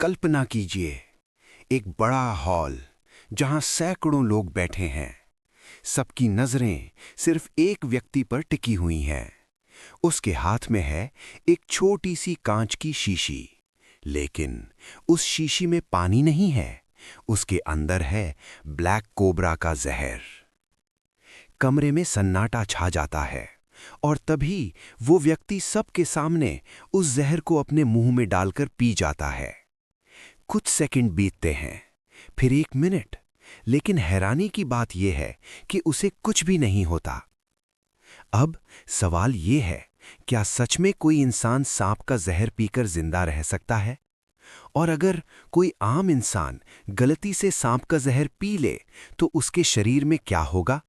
कल्पना कीजिए, एक बड़ा हॉल जहां सैकड़ों लोग बैठे हैं। सबकी नजरें सिर्फ एक व्यक्ति पर टिकी हुई हैं। उसके हाथ में है एक छोटी सी कांच की शीशी, लेकिन उस शीशी में पानी नहीं है। उसके अंदर है ब्लैक कोबरा का जहर। कमरे में सन्नाटा छा जाता है और तभी वो व्यक्ति सबके सामने उस जहर को अपने मुंह में डालकर पी जाता है। कुछ सेकंड बीतते हैं, फिर 1 मिनट, लेकिन हैरानी की बात यह है कि उसे कुछ भी नहीं होता। अब सवाल यह है, क्या सच में कोई इंसान सांप का जहर पीकर जिंदा रह सकता है? और अगर कोई आम इंसान गलती से सांप का जहर पी ले तो उसके शरीर में क्या होगा?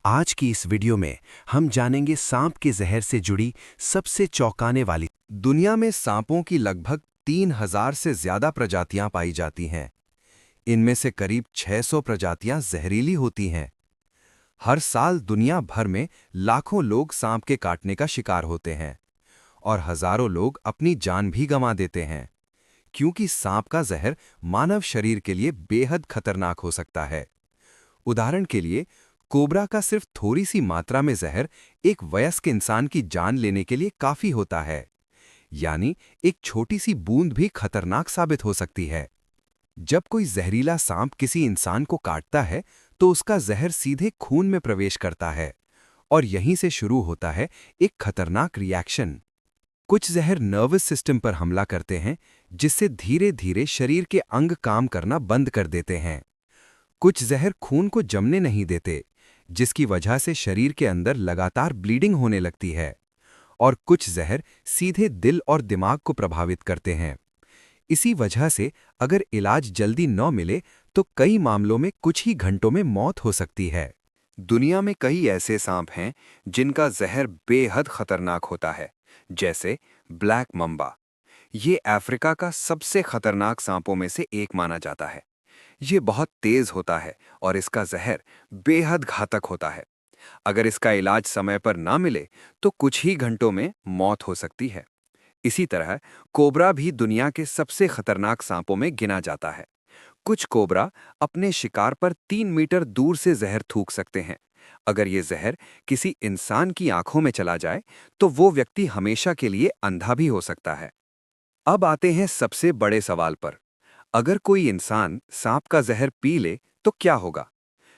आज की इस वीडियो में हम जानेंगे सांप के जहर से जुड़ी सबसे चौंकाने वाली। दुनिया में सांपों की लगभग 3000 से ज्यादा प्रजातियां पाई जाती हैं। इनमें से करीब 600 प्रजातियां जहरीली होती हैं। हर साल दुनिया भर में लाखों लोग सांप के काटने का शिकार होते हैं और हजारों लोग अपनी जान भी गंवा देते हैं, क्योंकि सांप का जहर मानव शरीर के लिए बेहद खतरनाक हो सकता है। उदाहरण के लिए, कोबरा का सिर्फ थोड़ी सी मात्रा में जहर एक वयस्क इंसान की जान लेने के लिए काफी होता है। यानी एक छोटी सी बूंद भी खतरनाक साबित हो सकती है। जब कोई जहरीला सांप किसी इंसान को काटता है तो उसका जहर सीधे खून में प्रवेश करता है और यहीं से शुरू होता है एक खतरनाक रिएक्शन। कुछ जहर नर्वस सिस्टम पर हमला करते हैं, जिससे धीरे धीरे शरीर के अंग काम करना बंद कर देते हैं। कुछ जहर खून को जमने नहीं देते, जिसकी वजह से शरीर के अंदर लगातार ब्लीडिंग होने लगती है। और कुछ जहर सीधे दिल और दिमाग को प्रभावित करते हैं। इसी वजह से अगर इलाज जल्दी न मिले तो कई मामलों में कुछ ही घंटों में मौत हो सकती है। दुनिया में कई ऐसे सांप हैं जिनका जहर बेहद खतरनाक होता है, जैसे ब्लैक मम्बा। ये अफ्रीका का सबसे खतरनाक सांपों में से एक माना जाता है। ये बहुत तेज होता है और इसका जहर बेहद घातक होता है। अगर इसका इलाज समय पर ना मिले तो कुछ ही घंटों में मौत हो सकती है। इसी तरह कोबरा भी दुनिया के सबसे खतरनाक सांपों में गिना जाता है। कुछ कोबरा अपने शिकार पर 3 मीटर दूर से जहर थूक सकते हैं। अगर ये जहर किसी इंसान की आंखों में चला जाए तो वो व्यक्ति हमेशा के लिए अंधा भी हो सकता है। अब आते हैं सबसे बड़े सवाल पर। अगर कोई इंसान सांप का जहर पी ले तो क्या होगा?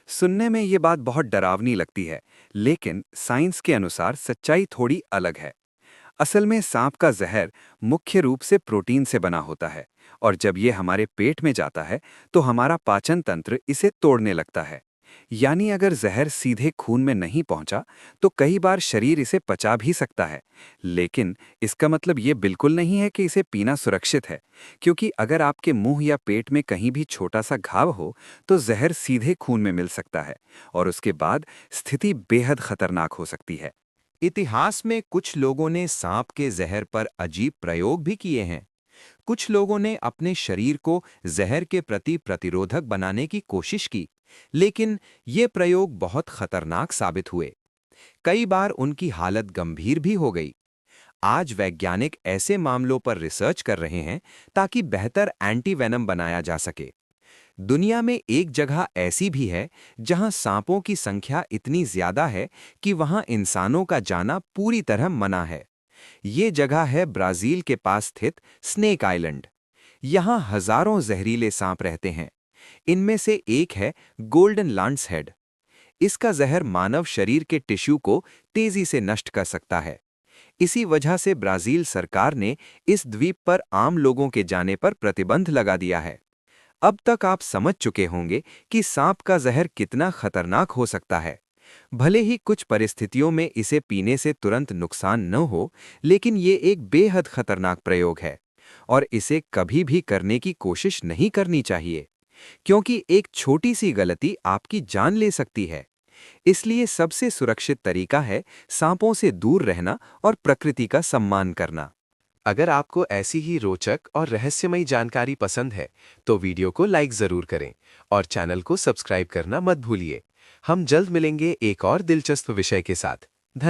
सुनने में ये बात बहुत डरावनी लगती है, लेकिन साइंस के अनुसार सच्चाई थोड़ी अलग है। असल में सांप का जहर मुख्य रूप से प्रोटीन से बना होता है और जब ये हमारे पेट में जाता है तो हमारा पाचन तंत्र इसे तोड़ने लगता है। यानी अगर जहर सीधे खून में नहीं पहुंचा तो कई बार शरीर इसे पचा भी सकता है, लेकिन इसका मतलब ये बिल्कुल नहीं है कि इसे पीना सुरक्षित है, क्योंकि अगर आपके मुंह या पेट में कहीं भी छोटा सा घाव हो तो जहर सीधे खून में मिल सकता है और उसके बाद स्थिति बेहद खतरनाक हो सकती है। इतिहास में कुछ लोगों ने सांप के जहर पर अजीब प्रयोग भी किए हैं। कुछ लोगों ने अपने शरीर को जहर के प्रति प्रतिरोधक बनाने की कोशिश की, लेकिन ये प्रयोग बहुत खतरनाक साबित हुए। कई बार उनकी हालत गंभीर भी हो गई। आज वैज्ञानिक ऐसे मामलों पर रिसर्च कर रहे हैं ताकि बेहतर एंटीवेनम बनाया जा सके। दुनिया में एक जगह ऐसी भी है जहां सांपों की संख्या इतनी ज्यादा है कि वहां इंसानों का जाना पूरी तरह मना है। ये जगह है ब्राजील के पास स्थित स्नेक आइलैंड। यहाँ हजारों जहरीले सांप रहते हैं। इनमें से एक है गोल्डन लांस हेड। इसका जहर मानव शरीर के टिश्यू को तेजी से नष्ट कर सकता है। इसी वजह से ब्राजील सरकार ने इस द्वीप पर आम लोगों के जाने पर प्रतिबंध लगा दिया है। अब तक आप समझ चुके होंगे कि सांप का जहर कितना खतरनाक हो सकता है। भले ही कुछ परिस्थितियों में इसे पीने से तुरंत नुकसान न हो, लेकिन ये एक बेहद खतरनाक प्रयोग है और इसे कभी भी करने की कोशिश नहीं करनी चाहिए, क्योंकि एक छोटी सी गलती आपकी जान ले सकती है। इसलिए सबसे सुरक्षित तरीका है सांपों से दूर रहना और प्रकृति का सम्मान करना। अगर आपको ऐसी ही रोचक और रहस्यमयी जानकारी पसंद है तो वीडियो को लाइक जरूर करें और चैनल को सब्सक्राइब करना मत भूलिए। हम जल्द मिलेंगे एक और दिलचस्प विषय के साथ।